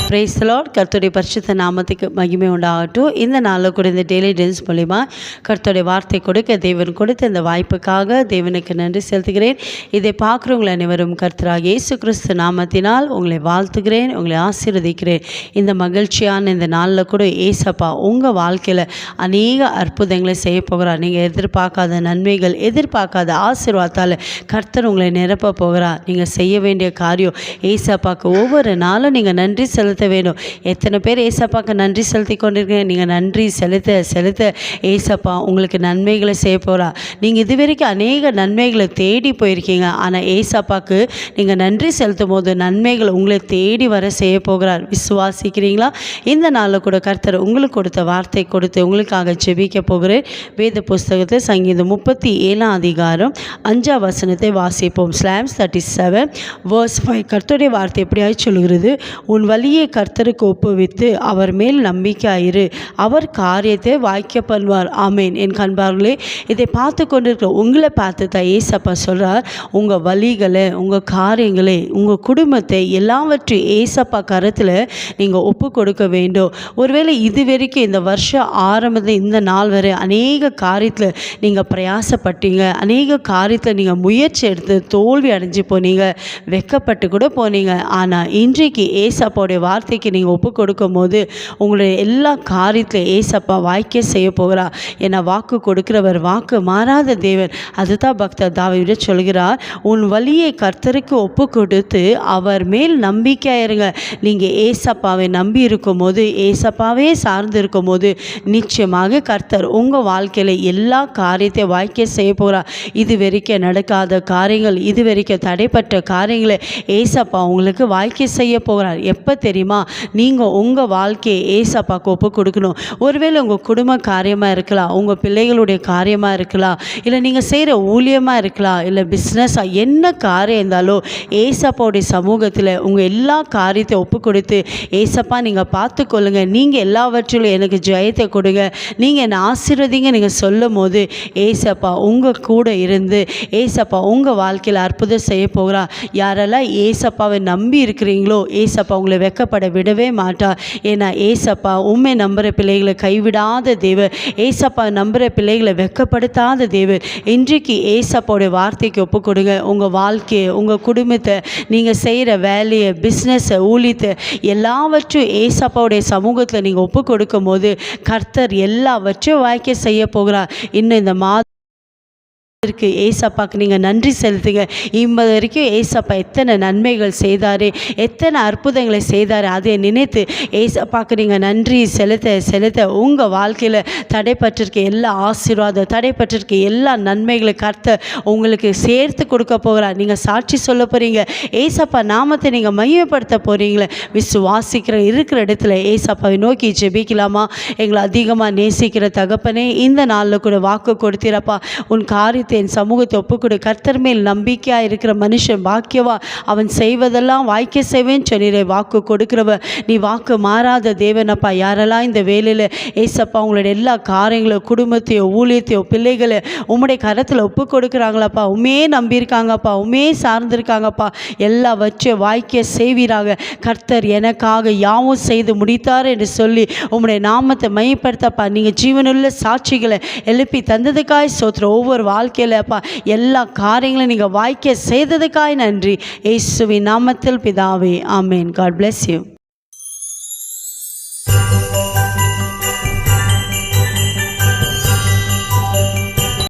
Praise the Lord. கர்த்தருடைய பரிசுத்த நாமத்துக்கு மகிமை உண்டாகட்டும். இந்த நாளில் கூட இந்த டெய்லி டென்ஸ் மூலிமா கர்த்தருடைய வார்த்தை கொடுக்க தேவன் கொடுத்த இந்த வாய்ப்புக்காக தேவனுக்கு நன்றி செலுத்துகிறேன். இதை பார்க்குறவங்களை அனைவரும் கர்த்தராகிய இயேசு கிறிஸ்து நாமத்தினால் உங்களை வாழ்த்துகிறேன், உங்களை ஆசீர்வதிக்கிறேன். இந்த மகிழ்ச்சியான இந்த நாளில் கூட ஏசப்பா உங்கள் வாழ்க்கையில் அநேக அற்புதங்களை செய்ய போகிறார். நீங்கள் எதிர்பார்க்காத நன்மைகள், எதிர்பார்க்காத ஆசீர்வாதத்தால் கர்த்தர் உங்களை நிரப்ப போகிறார். நீங்கள் செய்ய வேண்டிய காரியம் ஏசப்பாக்கு ஒவ்வொரு நாளும் நீங்கள் நன்றி செலுத்த வேண்டும். எத்தனை பேர் ஏசப்பாக்கு நன்றி செலுத்தி கொண்டிருக்கீங்க? நீங்கள் நன்றி செலுத்த செலுத்த ஏசப்பா உங்களுக்கு நன்மைகளை செய்ய போகிறார். நீங்கள் இதுவரைக்கும் அநேக நன்மைகளை தேடி போயிருக்கீங்க. ஆனால் ஏசப்பாக்கு நீங்கள் நன்றி செலுத்தும் போது நன்மைகள் உங்களை தேடி வர செய்ய போகிறார். விசுவாசிக்கிறீங்களா? இந்த நாளில் கூட கர்த்தர் உங்களுக்கு கொடுத்த வார்த்தை கொடுத்து உங்களுக்காக ஜெபிக்க போகிறேன். வேத புஸ்தகத்தில் சங்கீதம் 37 அதிகாரம் 5 வசனத்தை வாசிப்போம். Psalms 37 verse 5. கர்த்தருடைய வார்த்தை எப்படியாய் சொல்கிறது? உன் வழியை கர்த்தருக்கு ஒப்புவித்து அவர் மேல் நம்பிக்கையாயிரு, அவர் காரியத்தை வாய்க்க பண்ணுவார். ஆமேன். என் கண்பார்களே, இதை பார்த்து கொண்டிருக்கிற உங்களை பார்த்து தான் ஏசப்பா சொல்கிறார், உங்கள் வழிகளை, உங்கள் காரியங்களை, உங்கள் குடும்பத்தை எல்லாவற்றையும் ஏசப்பா கருத்தில் நீங்கள் ஒப்பு கொடுக்க வேண்டும். ஒருவேளை இது வரைக்கும் இந்த வருஷம் ஆரம்பத்தில் இந்த நாள் வரை அநேக காரியத்தில் நீங்கள் பிரயாசப்பட்டீங்க, அநேக காரியத்தில் நீங்கள் முயற்சி எடுத்து தோல்வி அடைஞ்சு போனீங்க, வெக்கப்பட்டு கூட போனீங்க. ஆனால் இன்றைக்கு ஏசப்பாவுடைய வார்த்தைக்கு நீங்கள் ஒப்பு கொடுக்கும் போது உங்களுடைய எல்லா காரியத்திலும் ஏசப்பா வாய்க்க செய்ய போகிறார். ஏன்னா வாக்கு கொடுக்கிறவர் வாக்கு மாறாத தேவன். அதுதான் பக்தர் தாவீது சொல்கிறார், உன் வழியை கர்த்தருக்கு ஒப்பு கொடுத்து அவர் மேல் நம்பிக்கையாயிருங்க. நீங்கள் ஏசப்பாவை நம்பி இருக்கும் போது, ஏசப்பாவே சார்ந்து இருக்கும் போது நிச்சயமாக கர்த்தர் உங்கள் வாழ்க்கையில் எல்லா காரியத்தையும் வாய்க்க செய்ய போகிறார். இது வரைக்கும் நடக்காத காரியங்கள், இது வரைக்கும் தடைப்பட்ட காரியங்களை ஏசப்பா உங்களுக்கு வாய்க்க செய்ய போகிறார். எப்போ தெரியுமா? நீங்கள் உங்கள் வாழ்க்கையை ஏசப்பாக்கு ஒப்பு கொடுக்கணும். ஒருவேளை உங்கள் குடும்ப காரியமாக இருக்கலாம், உங்கள் பிள்ளைகளுடைய காரியமாக இருக்கலாம், இல்லை நீங்கள் செய்கிற ஊழியமாக இருக்கலாம், இல்லை பிஸ்னஸாக, என்ன காரியம் இருந்தாலும் ஏசப்பாவுடைய சமூகத்தில் உங்கள் எல்லா காரியத்தை ஒப்பு கொடுத்து ஏசப்பா நீங்கள் பார்த்து கொள்ளுங்கள், நீங்கள் எல்லாவற்றிலும் எனக்கு ஜெயத்தை கொடுங்க, நீங்கள் என்னை ஆசீர்வதிங்க நீங்கள் சொல்லும் போது ஏசப்பா உங்கள் கூட இருந்து ஏசப்பா உங்கள் வாழ்க்கையில் அற்புதம் செய்ய போகிறார். யாரெல்லாம் ஏசப்பாவை நம்பி இருக்கிறீங்களோ ஏசப்பா உங்களை வெக்கப்பட விடவே மாட்டார். ஏன்னா ஏசப்பா உண்மை நம்புகிற பிள்ளைகளை கைவிடாத தேவன், ஏசப்பா நம்புகிற பிள்ளைகளை வெக்கப்படுத்தாத தேவன். இன்றைக்கு ஏசப்பாவுடைய வார்த்தைக்கு ஒப்பு கொடுங்க. உங்கள் வாழ்க்கையை, உங்கள் குடும்பத்தை, நீங்கள் செய்கிற வேலையை, பிஸ்னஸை, ஊழியத்தை எல்லாவற்றையும் ஏசப்பாவுடைய சமூகத்தில் நீங்கள் ஒப்பு கொடுக்கும் போது கர்த்தர் எல்லாவற்றையும் வாய்க்க செய்ய போகிறார். இன்னும் இந்த இதற்கு ஏசப்பாக்கு நீங்கள் நன்றி செலுத்துங்க. இம்பது வரைக்கும் ஏசப்பா எத்தனை நன்மைகள் செய்தார், எத்தனை அற்புதங்களை செய்தார், அதை நினைத்து ஏசப்பாக்கு நீங்கள் நன்றி செலுத்த செலுத்த உங்கள் வாழ்க்கையில் தடைப்பட்டிருக்க எல்லா ஆசீர்வாதம், தடைப்பட்டிருக்க எல்லா நன்மைகளை கர்த்தர் உங்களுக்கு சேர்த்து கொடுக்க போகிறார். நீங்கள் சாட்சி சொல்ல போகிறீங்க, ஏசப்பா நாமத்தை நீங்கள் மையப்படுத்த போகிறீங்களே. விசுவாசிக்கிற இருக்கிற இடத்துல ஏசப்பாவை நோக்கி ஜெபிக்கலாமா? எங்களை அதிகமாக நேசிக்கிற தகப்பனே, இந்த நாளில் கூட வாக்கு கொடுத்திரப்பா, உன் காரியத்தை என் சமூகத்தை ஒப்புக்கொடு. கர்த்தர் மேல் நம்பிக்கையாக இருக்கிற மனுஷன் பாக்கியவா, அவன் செய்வதெல்லாம் வாய்க்க செய்வேன்னு சொன்னீரே. வாக்கு கொடுக்கிறவ நீ, வாக்கு மாறாத தேவனப்பா. யாரெல்லாம் இந்த வேலையில் ஏசப்பா உங்களுடைய எல்லா காரியங்களும், குடும்பத்தையோ ஊழியத்தையோ பிள்ளைகளை உம்முடைய கரத்தில் ஒப்பு கொடுக்குறாங்களாப்பா, உண்மையே நம்பியிருக்காங்கப்பா, உண்மையே சார்ந்திருக்காங்கப்பா, எல்லா வச்சு வாய்க்க செய்வீராக. கர்த்தர் எனக்காக யாவும் செய்து முடித்தார் என்று சொல்லி உம்முடைய நாமத்தை மையப்படுத்தப்பா. நீங்கள் ஜீவனுள்ள சாட்சிகளை எழுப்பி தந்ததுக்காய் சோத்திரம். ஒவ்வொரு வாழ்க்கையிலப்பா எல்லா காரியங்களும் நீங்கள் வாய்க்க செய்ததுக்காய் நன்றி. இயேசுவின் நாமத்தில் பிதாவே, ஆமேன். God bless you.